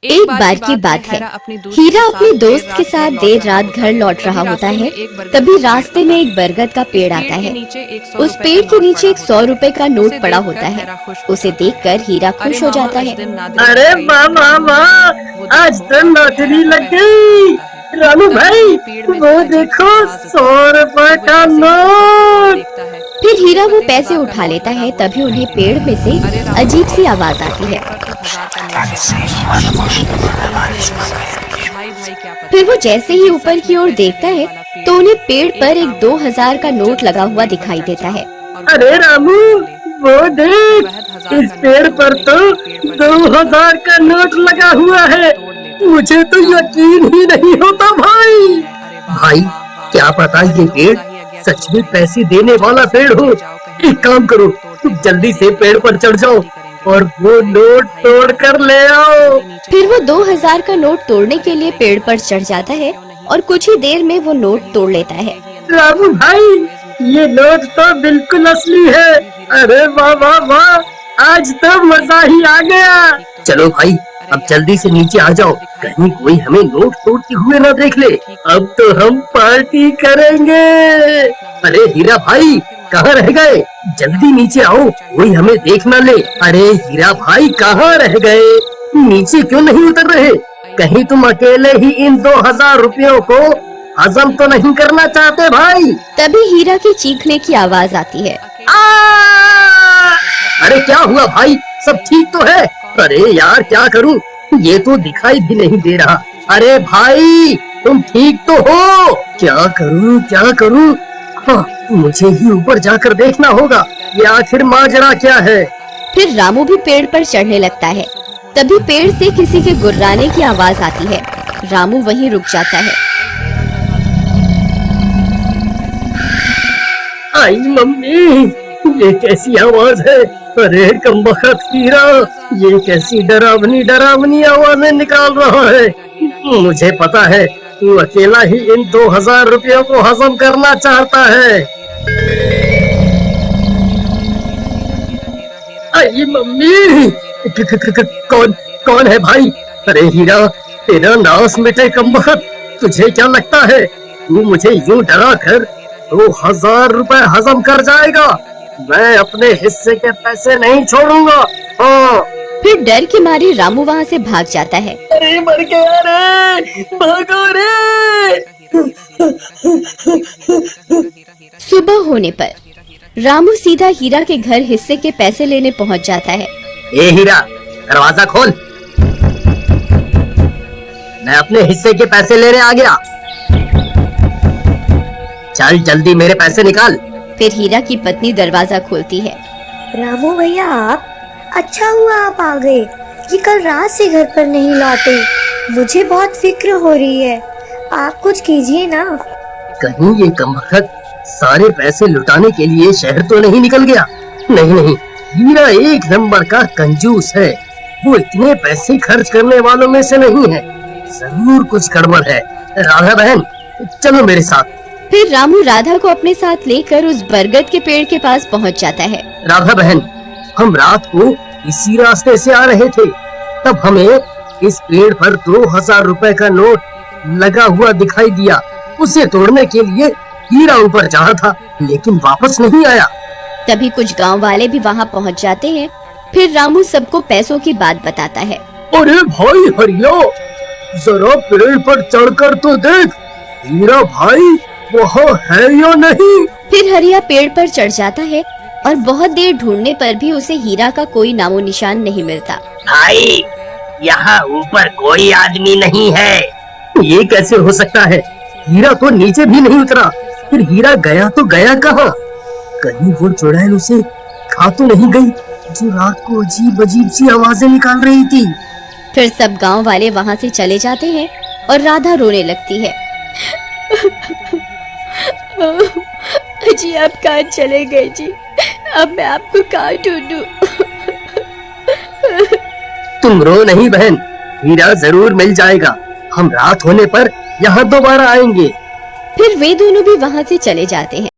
एक बार की बात है, हीरा अपने दोस्त के साथ देर रात घर लौट रहा होता है। तभी रास्ते में एक बरगद का पेड़ आता है। उस पेड़ के नीचे एक 100 रुपए का नोट पड़ा होता है। उसे देखकर हीरा खुश हो जाता है। अरे वाह वाह वाह, आज तो लॉटरी लग गई। रानू भाई, वो देखो 100 रुपए का नोट। फिर हीरा वो पैसे उठा लेता है। तभी उन्हें पेड़ में से अजीब सी आवाज आती है। फिर वो जैसे ही ऊपर की ओर देखता है तो उन्हें पेड़ पर एक 2000 का नोट लगा हुआ दिखाई देता है। अरे रामू, वो देख, इस पेड़ पर तो 2000 का नोट लगा हुआ है। मुझे तो यकीन ही नहीं होता भाई। भाई, क्या पता ये पेड़ सच में पैसे देने वाला पेड़ हो। एक काम करो, तुम जल्दी से पेड़ पर चढ़ जाओ और वो नोट तोड़ कर ले आओ। फिर वो 2000 का नोट तोड़ने के लिए पेड़ पर चढ़ जाता है और कुछ ही देर में वो नोट तोड़ लेता है। रामू भाई, ये नोट तो बिल्कुल असली है। अरे वाह वाह वाह, आज तो मजा ही आ गया। चलो भाई, अब जल्दी से नीचे आ जाओ, कहीं कोई हमें नोट तोड़ते हुए न देख ले। अब तो हम पार्टी करेंगे। अरे हीरा भाई, कहाँ रह गए? जल्दी नीचे आओ, कोई हमें देख न ले। अरे हीरा भाई, कहाँ रह गए? नीचे क्यों नहीं उतर रहे? कहीं तुम अकेले ही इन 2000 रुपयों को हजम तो नहीं करना चाहते भाई? तभी हीरा की चीखने की आवाज आती है। अरे क्या हुआ भाई, सब ठीक तो है? अरे यार, क्या करूं, ये तो दिखाई भी नहीं दे रहा। अरे भाई, तुम ठीक तो हो? क्या करूं? हाँ, मुझे ही ऊपर जाकर देखना होगा, ये आखिर माजरा क्या है। फिर रामू भी पेड़ पर चढ़ने लगता है। तभी पेड़ से किसी के गुर्राने की आवाज आती है। रामू वहीं रुक जाता है। आई मम्मी, ये कैसी आवाज है? अरे कमबख्त हीरा, ये कैसी डरावनी आवाजें निकाल रहा है। मुझे पता है, तू अकेला ही इन 2000 रुपयों को हजम करना चाहता है। आई मम्मी, कौन है भाई? अरे हीरा, तेरा नाश मिटे कमबख्त। तुझे क्या लगता है तू मुझे यूं डरा कर 2000 रुपए हजम कर जाएगा? मैं अपने हिस्से के पैसे नहीं छोड़ूंगा। हाँ। फिर डर के मारे रामू वहाँ से भाग जाता है। अरे मर गया रे, भागो रे। सुबह होने पर रामू सीधा हीरा के घर हिस्से के पैसे लेने पहुँच जाता है। ए हीरा, दरवाजा खोल, मैं अपने हिस्से के पैसे लेने आ गया। चल जल्दी मेरे पैसे निकाल। फिर हीरा की पत्नी दरवाजा खोलती है। रामू भैया, आप? अच्छा हुआ आप आ गए। ये कल रात से घर पर नहीं लौटे। मुझे बहुत फिक्र हो रही है, आप कुछ कीजिए ना। कहीं ये कमबख्त सारे पैसे लुटाने के लिए शहर तो नहीं निकल गया? नहीं, हीरा एक नंबर का कंजूस है। वो इतने पैसे खर्च करने वालों में से नहीं है। जरूर कुछ गड़बड़ है। राधा बहन, चलो मेरे साथ। फिर रामू राधा को अपने साथ लेकर उस बरगद के पेड़ के पास पहुंच जाता है। राधा बहन, हम रात को इसी रास्ते से आ रहे थे, तब हमें इस पेड़ पर 2000 रुपए का नोट लगा हुआ दिखाई दिया। उसे तोड़ने के लिए हीरा ऊपर चढ़ा था, लेकिन वापस नहीं आया। तभी कुछ गांव वाले भी वहां पहुंच जाते हैं। फिर रामू सबको पैसों की बात बताता है। अरे भाई हरिया, जरा पेड़ पर चढ़कर तो देख, हीरा भाई वहाँ है या नहीं? फिर हरिया पेड़ पर चढ़ जाता है और बहुत देर ढूंढने पर भी उसे हीरा का कोई नामो निशान नहीं मिलता। भाई, यहाँ ऊपर कोई आदमी नहीं है। ये कैसे हो सकता है? हीरा तो नीचे भी नहीं उतरा। फिर हीरा गया तो गया कहाँ? कहीं वो चुड़ैल उसे खा तो नहीं गई, जो रात को अजीब सी आवाजें निकाल रही थी? फिर सब गांव वाले वहाँ से चले जाते हैं और राधा रोने लगती है। जी आप कहाँ चले गए जी? अब मैं आपको कहाँ ढूंढूं? तुम रो नहीं बहन, हीरा जरूर मिल जाएगा। हम रात होने पर यहाँ दोबारा आएंगे। फिर वे दोनों भी वहाँ से चले जाते हैं।